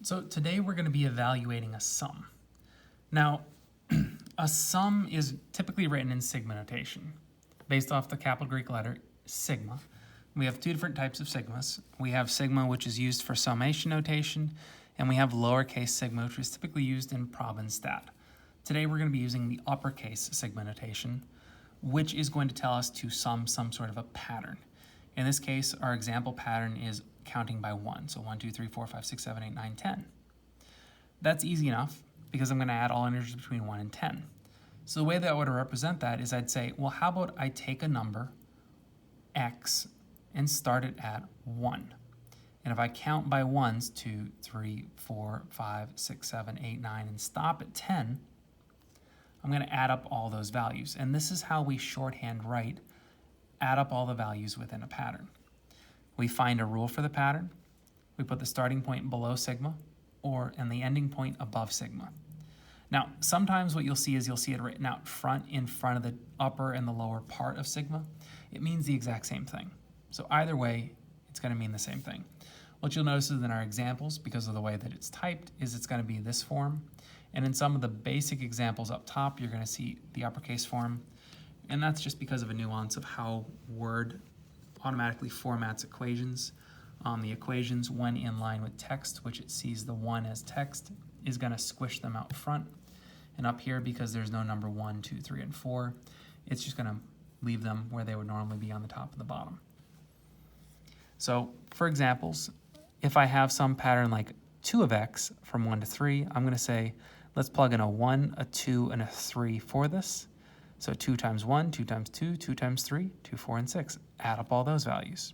So today we're going to be evaluating a sum. Now, a sum is typically written in sigma notation, based off the capital Greek letter sigma. We have two different types of sigmas. We have sigma, which is used for summation notation, and we have lowercase sigma, which is typically used in prob and stat. Today we're going to be using the uppercase sigma notation, which is going to tell us to sum some sort of a pattern. In this case, our example pattern is counting by 1. So 1, 2, 3, 4, 5, 6, 7, 8, 9, 10. That's easy enough because I'm going to add all integers between 1 and 10. So the way that I would represent that is I'd say, well, how about I take a number, x, and start it at 1. And if I count by 1s, 2, 3, 4, 5, 6, 7, 8, 9, and stop at 10, I'm going to add up all those values. And this is how we shorthand write, add up all the values within a pattern. We find a rule for the pattern, we put the starting point below sigma, and the ending point above sigma. Now, sometimes what you'll see is you'll see it written out front in front of the upper and the lower part of sigma. It means the exact same thing. So either way, it's going to mean the same thing. What you'll notice is in our examples, because of the way that it's typed, is it's going to be this form. And in some of the basic examples up top, you're going to see the uppercase form. And that's just because of a nuance of how Word automatically formats equations. The equations, when in line with text, which it sees the 1 as text, is going to squish them out front. And up here, because there's no number 1, 2, 3, and 4, it's just going to leave them where they would normally be on the top and the bottom. So for examples, if I have some pattern like 2 of x from 1 to 3, I'm going to say, let's plug in a 1, a 2, and a 3 for this. So 2 times 1, 2 times 2, 2 times 3, 2, 4, and 6. Add up all those values.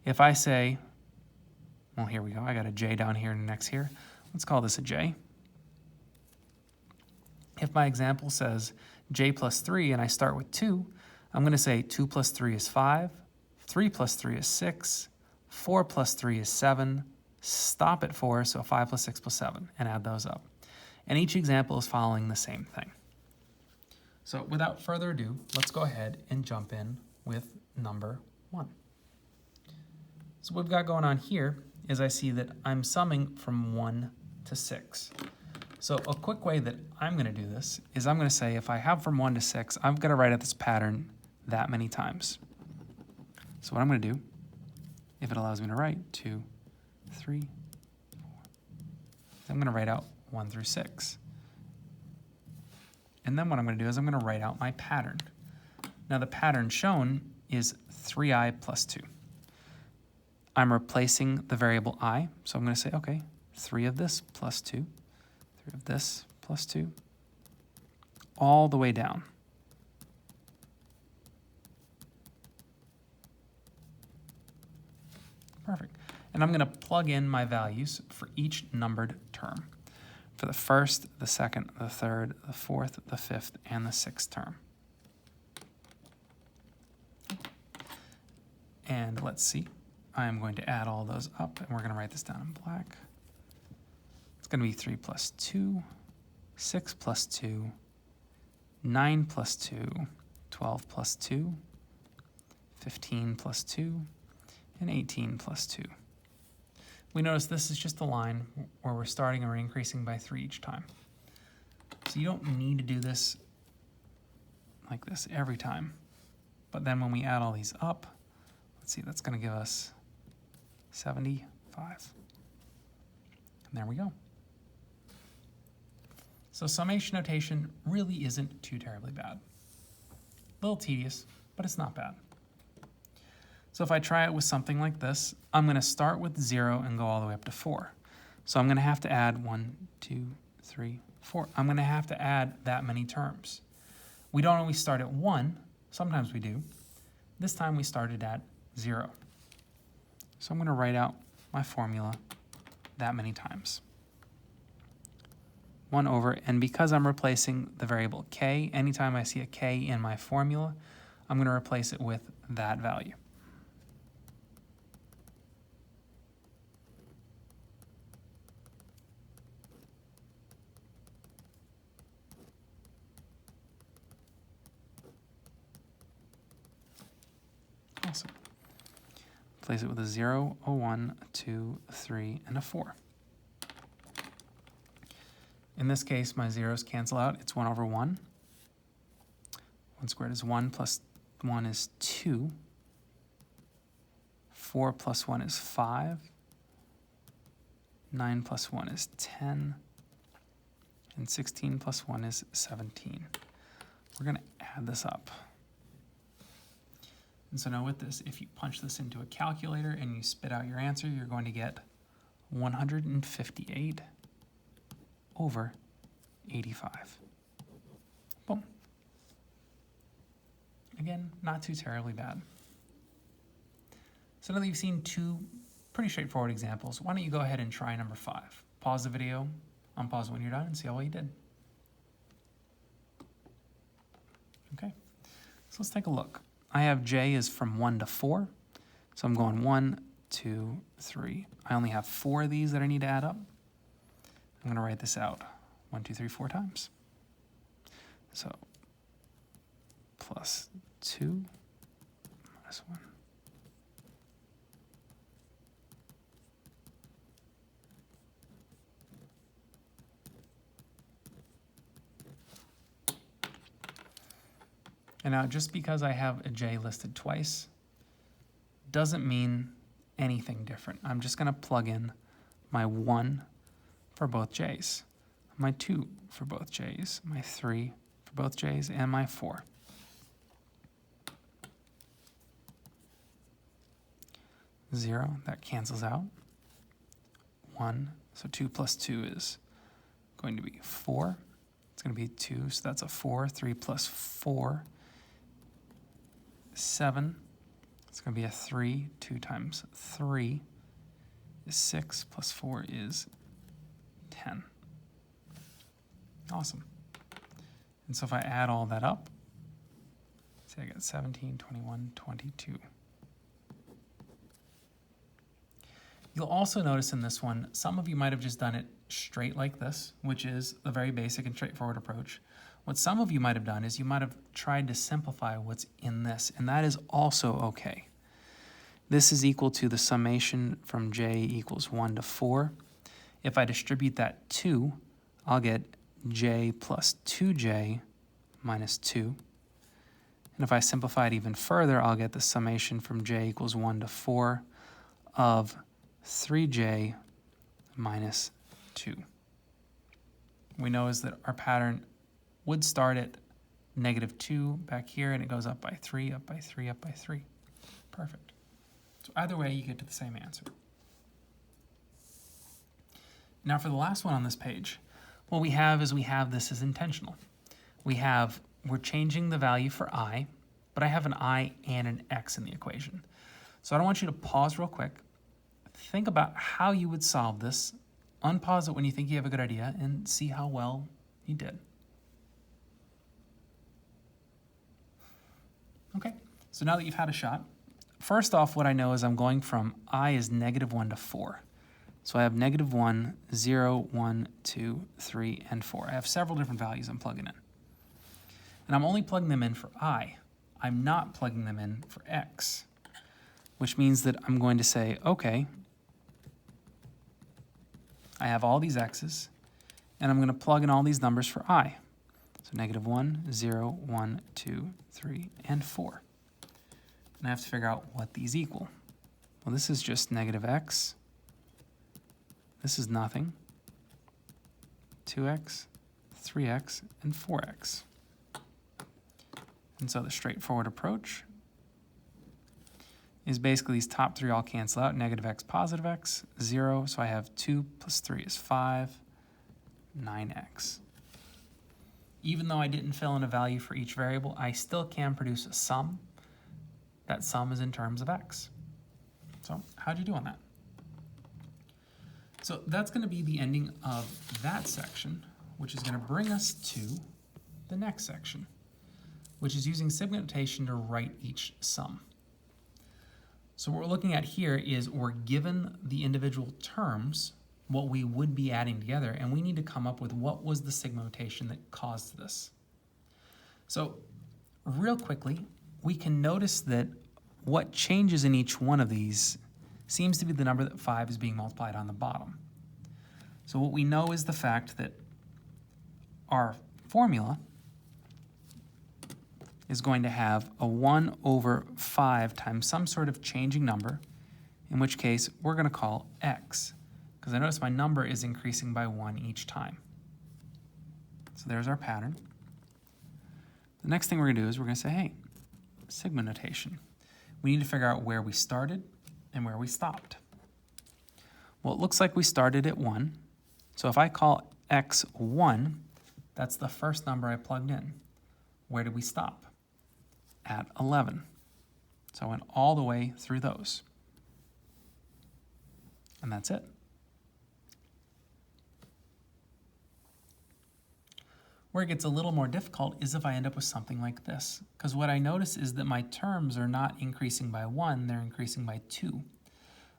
If I say, well, here we go. I got a j down here and an x here. Let's call this a j. If my example says j plus 3 and I start with 2, I'm going to say 2 plus 3 is 5, 3 plus 3 is 6, 4 plus 3 is 7, stop at 4, so 5 plus 6 plus 7, and add those up. And each example is following the same thing. So without further ado, let's go ahead and jump in with number 1. So what we've got going on here is I see that I'm summing from 1 to 6. So a quick way that I'm going to do this is I'm going to say if I have from 1 to 6, I'm going to write out this pattern that many times. So what I'm going to do, if it allows me to write 2, 3, 4, I'm going to write out 1 through 6. And then what I'm going to do is I'm going to write out my pattern. Now the pattern shown is 3i plus 2. I'm replacing the variable I, so I'm going to say, okay, 3 of this plus 2, 3 of this plus 2, all the way down. Perfect. And I'm going to plug in my values for each numbered term. For the first, the second, the third, the fourth, the fifth, and the sixth term. And let's see. I am going to add all those up, and we're going to write this down in black. It's going to be 3 plus 2, 6 plus 2, 9 plus 2, 12 plus 2, 15 plus 2, and 18 plus 2. We notice this is just a line where we're starting and we're increasing by 3 each time. So you don't need to do this like this every time. But then when we add all these up, let's see, that's going to give us 75. And there we go. So summation notation really isn't too terribly bad. A little tedious, but it's not bad. So if I try it with something like this, I'm going to start with 0 and go all the way up to 4. So I'm going to have to add 1, 2, 3, 4. I'm going to have to add that many terms. We don't always start at 1. Sometimes we do. This time we started at 0. So I'm going to write out my formula that many times. 1 over, and because I'm replacing the variable k, anytime I see a k in my formula, I'm going to replace it with that value. Awesome. Place it with a 0, a 1, a 2, a 3, and a 4. In this case, my zeros cancel out. It's 1 over 1. 1 squared is 1 plus 1 is 2. 4 plus 1 is 5. 9 plus 1 is 10. And 16 plus 1 is 17. We're going to add this up. And so now with this, if you punch this into a calculator and you spit out your answer, you're going to get 158 over 85. Boom. Again, not too terribly bad. So now that you've seen two pretty straightforward examples, why don't you go ahead and try number 5. Pause the video, unpause when you're done, and see how well you did. Okay, so let's take a look. I have j is from 1 to 4, so I'm going 1, 2, 3. I only have 4 of these that I need to add up. I'm going to write this out 1, 2, 3, 4 times. So plus 2 minus 1. And now, just because I have a j listed twice doesn't mean anything different. I'm just going to plug in my 1 for both j's, my 2 for both j's, my 3 for both j's, and my 4. Zero, that cancels out. 1, so 2 plus 2 is going to be 4. It's going to be 2, so that's a 4. 3 plus 4, 7. It's going to be a 3. 2 times 3 is 6, plus 4 is 10. Awesome. And so if I add all that up, say I got 17, 21, 22. You'll also notice in this one, some of you might have just done it straight like this, which is a very basic and straightforward approach. What some of you might have done is you might have tried to simplify what's in this, and that is also okay. This is equal to the summation from j equals 1 to 4. If I distribute that 2, I'll get j plus 2j minus 2. And if I simplify it even further, I'll get the summation from j equals 1 to 4 of 3j minus 2. We know is that our pattern would start at -2 back here, and it goes up by 3, up by 3, up by 3. Perfect. So either way, you get to the same answer. Now for the last one on this page, what we have is this is intentional. We're changing the value for I, but I have an I and an X in the equation. So I don't want you to pause real quick. Think about how you would solve this. Unpause it when you think you have a good idea and see how well you did. Okay, so now that you've had a shot, first off, what I know is I'm going from I is -1 to 4. So I have -1, 0, 1, 2, 3, and 4. I have several different values I'm plugging in. And I'm only plugging them in for I. I'm not plugging them in for X, which means that I'm going to say, okay, I have all these X's, and I'm going to plug in all these numbers for I. So -1, 0, 1, 2, 3, and 4. And I have to figure out what these equal. Well, this is just -x. This is nothing. 2x, 3x, and 4x. And so the straightforward approach is basically these top 3 all cancel out. -x, +x, 0. So I have 2 plus 3 is 5, 9x. Even though I didn't fill in a value for each variable, I still can produce a sum. That sum is in terms of x. So how'd you do on that? So that's going to be the ending of that section, which is going to bring us to the next section, which is using sigma notation to write each sum. So what we're looking at here is we're given the individual terms, what we would be adding together, and we need to come up with what was the sigma notation that caused this. So real quickly, we can notice that what changes in each one of these seems to be the number that 5 is being multiplied on the bottom. So what we know is the fact that our formula is going to have a 1 over 5 times some sort of changing number, in which case we're going to call x, because I notice my number is increasing by 1 each time. So there's our pattern. The next thing we're going to do is we're going to say, hey, sigma notation. We need to figure out where we started and where we stopped. Well, it looks like we started at 1. So if I call x 1, that's the first number I plugged in. Where did we stop? At 11. So I went all the way through those. And that's it. Where it gets a little more difficult is if I end up with something like this, because what I notice is that my terms are not increasing by 1, they're increasing by 2.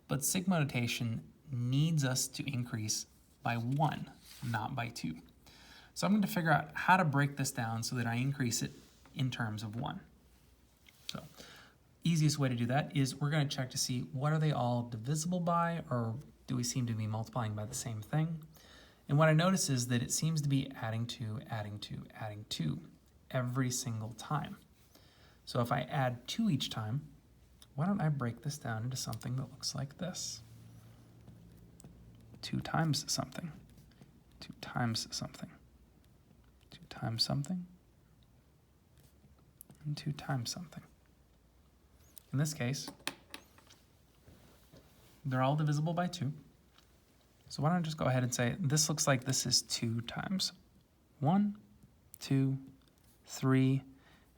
But sigma notation needs us to increase by 1, not by 2. So I'm going to figure out how to break this down so that I increase it in terms of 1. So easiest way to do that is we're going to check to see what are they all divisible by, or do we seem to be multiplying by the same thing? And what I notice is that it seems to be adding to, adding to, adding to every single time. So if I add 2 each time, why don't I break this down into something that looks like this? 2 times something, 2 times something, 2 times something, and 2 times something. In this case, they're all divisible by 2. So why don't I just go ahead and say, this looks like this is 2 times 1, 2, 3,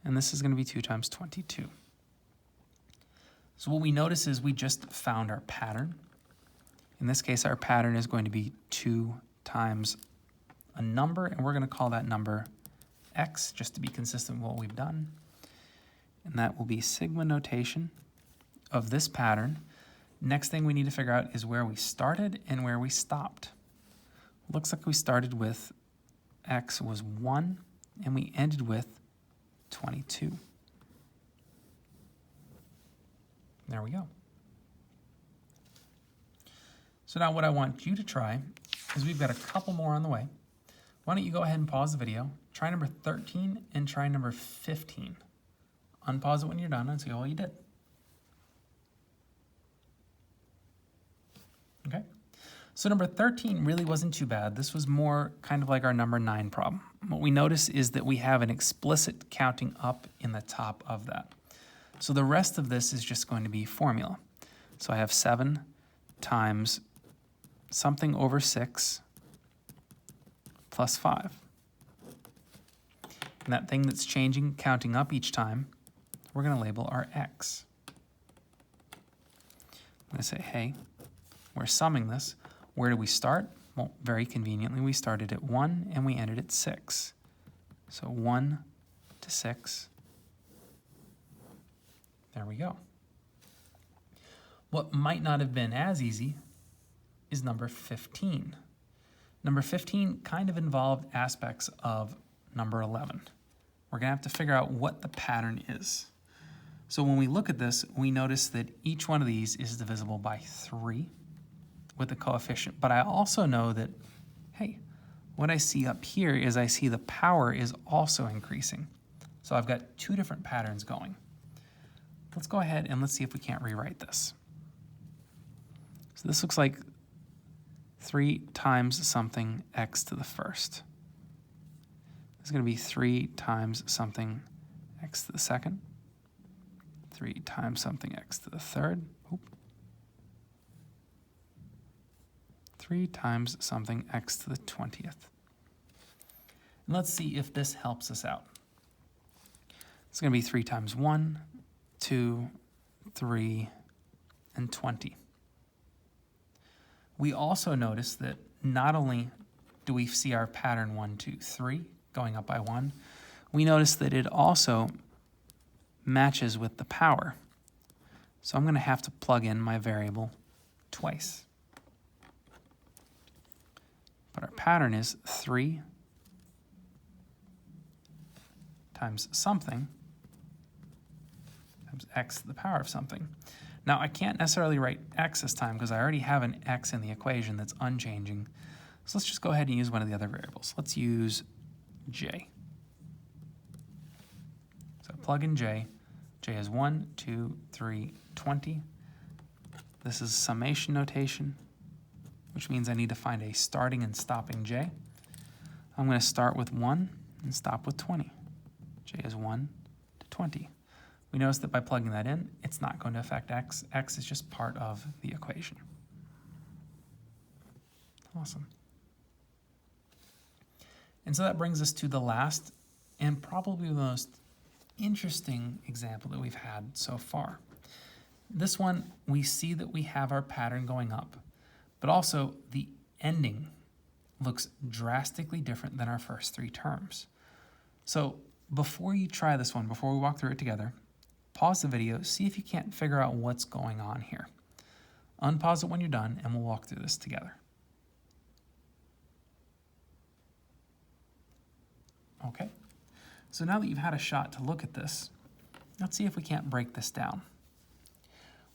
and this is going to be 2 times 22. So what we notice is we just found our pattern. In this case, our pattern is going to be 2 times a number, and we're going to call that number x, just to be consistent with what we've done. And that will be sigma notation of this pattern. Next thing we need to figure out is where we started and where we stopped. Looks like we started with x was 1, and we ended with 22. There we go. So now what I want you to try is we've got a couple more on the way. Why don't you go ahead and pause the video, try number 13 and try number 15. Unpause it when you're done and see all you did. Okay, so number 13 really wasn't too bad. This was more kind of like our number 9 problem. What we notice is that we have an explicit counting up in the top of that. So the rest of this is just going to be formula. So I have 7 times something over 6 plus 5. And that thing that's changing, counting up each time, we're going to label our x. I'm going to say, hey, we're summing this. Where do we start? Well, very conveniently, we started at 1 and we ended at 6. So 1 to 6. There we go. What might not have been as easy is number 15. Number 15 kind of involved aspects of number 11. We're going to have to figure out what the pattern is. So when we look at this, we notice that each one of these is divisible by 3 with the coefficient. But I also know that, hey, what I see up here is I see the power is also increasing. So I've got 2 different patterns going. Let's go ahead and let's see if we can't rewrite this. So this looks like 3 times something x to the first. This is going to be 3 times something x to the second. 3 times something x to the third. Oop. 3 times something x to the 20th. And let's see if this helps us out. It's going to be 3 times 1, 2, 3, and 20. We also notice that not only do we see our pattern 1, 2, 3 going up by 1, we notice that it also matches with the power. So I'm going to have to plug in my variable twice. But our pattern is 3 times something times x to the power of something. Now I can't necessarily write x this time because I already have an x in the equation that's unchanging. So let's just go ahead and use one of the other variables. Let's use j. So plug in j. J is 1, 2, 3, 20. This is summation notation, which means I need to find a starting and stopping j. I'm going to start with 1 and stop with 20. J is 1 to 20. We notice that by plugging that in, it's not going to affect x. X is just part of the equation. Awesome. And so that brings us to the last and probably the most interesting example that we've had so far. This one, we see that we have our pattern going up, but also the ending looks drastically different than our first three terms. So before you try this one, before we walk through it together, pause the video, see if you can't figure out what's going on here. Unpause it when you're done, and we'll walk through this together. Okay, so now that you've had a shot to look at this, let's see if we can't break this down.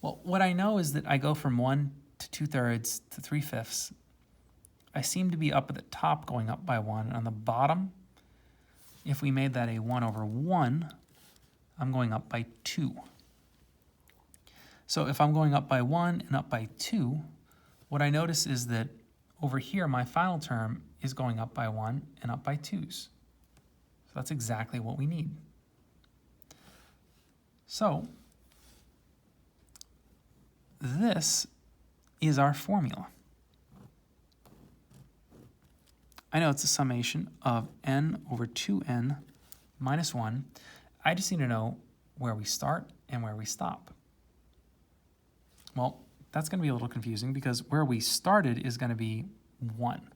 Well, what I know is that I go from 1 to 2/3 to 3/5. I seem to be up at the top going up by 1. And on the bottom, if we made that a 1/1, I'm going up by 2. So if I'm going up by 1 and up by 2, what I notice is that over here, my final term is going up by 1 and up by 2s. So that's exactly what we need. So this is our formula. I know it's a summation of n over 2n minus 1. I just need to know where we start and where we stop. Well, that's going to be a little confusing because where we started is going to be 1.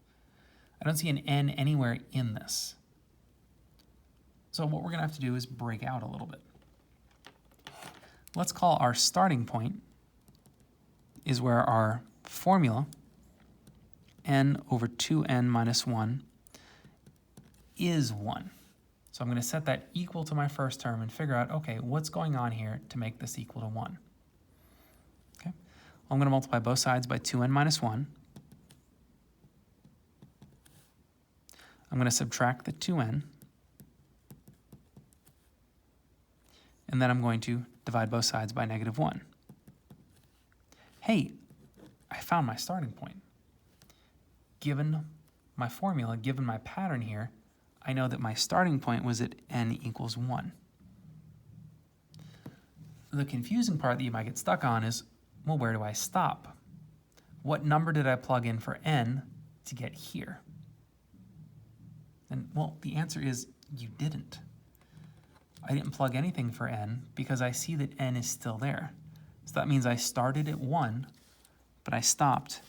I don't see an n anywhere in this. So what we're going to have to do is break out a little bit. Let's call our starting point is where our formula, n over 2n minus 1, is 1. So I'm going to set that equal to my first term and figure out, okay, what's going on here to make this equal to 1? Okay, I'm going to multiply both sides by 2n minus 1. I'm going to subtract the 2n. And then I'm going to divide both sides by -1. Hey, I found my starting point. Given my formula, given my pattern here, I know that my starting point was at n equals 1. The confusing part that you might get stuck on is, well, where do I stop? What number did I plug in for n to get here? And, well, the answer is you didn't. I didn't plug anything for n because I see that n is still there. So that means I started at 1, but I stopped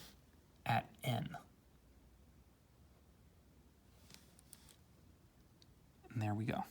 at n. And there we go.